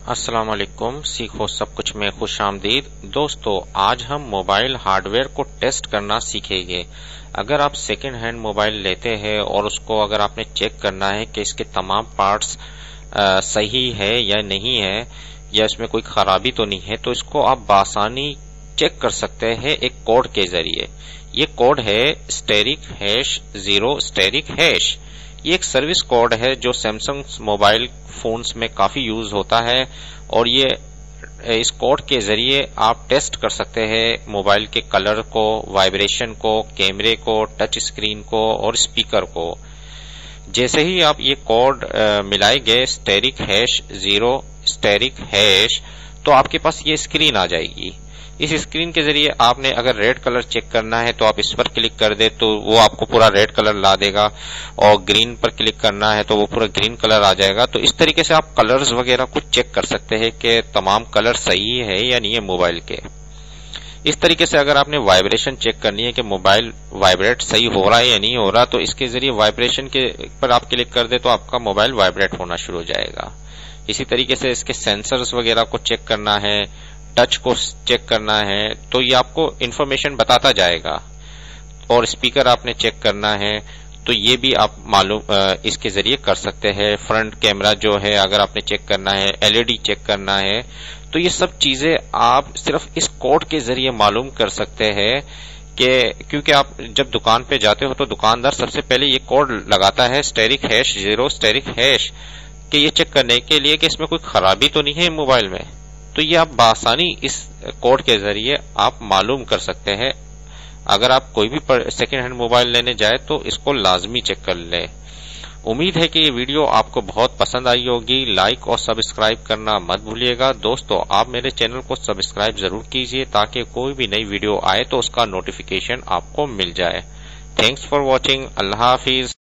السلام علیکم، سیکھو سب کچھ میں خوش آمدید۔ دوستو، آج ہم موبائل ہارڈ ویئر کو ٹیسٹ کرنا سیکھیں گے۔ اگر آپ سیکنڈ ہینڈ موبائل لیتے ہیں اور اس کو اگر آپ نے چیک کرنا ہے کہ اس کے تمام پارٹس صحیح ہے یا نہیں ہے یا اس میں کوئی خرابی تو نہیں ہے، تو اس کو آپ بآسانی چیک کر سکتے ہیں ایک کوڈ کے ذریعے۔ یہ کوڈ ہے *0*#۔ یہ ایک سروس کوڈ ہے جو سیمسنگ موبائل فونز میں کافی یوز ہوتا ہے، اور یہ اس کوڈ کے ذریعے آپ ٹیسٹ کر سکتے ہیں موبائل کے کلر کو، وائبریشن کو، کیمرے کو، ٹچ اسکرین کو اور اسپیکر کو۔ جیسے ہی آپ یہ کوڈ ملائیں گے *0*#، تو آپ کے پاس یہ اسکرین آ جائے گی۔ اس اسکرین کے ذریعے آپ نے اگر ریڈ کلر چیک کرنا ہے تو آپ اس پر کلک کر دیں تو وہ آپ کو پورا ریڈ کلر لا دے گا، اور گرین پر کلک کرنا ہے تو وہ پورا گرین کلر آ جائے گا۔ تو اس طریقے سے آپ کلرز وغیرہ کچھ چیک کر سکتے ہیں کہ تمام کلر صحیح ہے یا نہیں ہے موبائل کے۔ اس طریقے سے اگر آپ نے وائبریشن چیک کرنی ہے کہ موبائل وائبریٹ صحیح ہو رہا ہے یا نہیں ہو رہا، تو اس کے ذریعے وائبریشن کے پر آپ کلک کر دیں تو آپ کا موبائل وائبریٹ ہونا شروع ہو جائے گا۔ اسی طریقے سے اس کے سینسرز وغیرہ کو چیک کرنا ہے، ٹچ کو چیک کرنا ہے، تو یہ آپ کو انفارمیشن بتاتا جائے گا۔ اور اسپیکر آپ نے چیک کرنا ہے تو یہ بھی آپ اس کے ذریعے کر سکتے ہیں۔ فرنٹ کیمرہ جو ہے اگر آپ نے چیک کرنا ہے، LED چیک کرنا ہے، تو یہ سب چیزیں آپ صرف اس کوڈ کے ذریعے معلوم کر سکتے ہیں کہ کیونکہ آپ جب دکان پہ جاتے ہو تو دکاندار سب سے پہلے یہ کوڈ لگاتا ہے *0*#، کہ یہ چیک کرنے کے لیے کہ اس میں کوئی خرابی تو نہیں ہے موبائل میں۔ تو یہ آپ بآسانی اس کوڈ کے ذریعے آپ معلوم کر سکتے ہیں۔ اگر آپ کوئی بھی سیکنڈ ہینڈ موبائل لینے جائے تو اس کو لازمی چیک کر لیں۔ امید ہے کہ یہ ویڈیو آپ کو بہت پسند آئی ہوگی۔ لائک اور سبسکرائب کرنا مت بھولیے گا۔ دوستو، آپ میرے چینل کو سبسکرائب ضرور کیجئے تاکہ کوئی بھی نئی ویڈیو آئے تو اس کا نوٹیفیکیشن آپ کو مل جائے۔ Thanks for watching. اللہ حافظ۔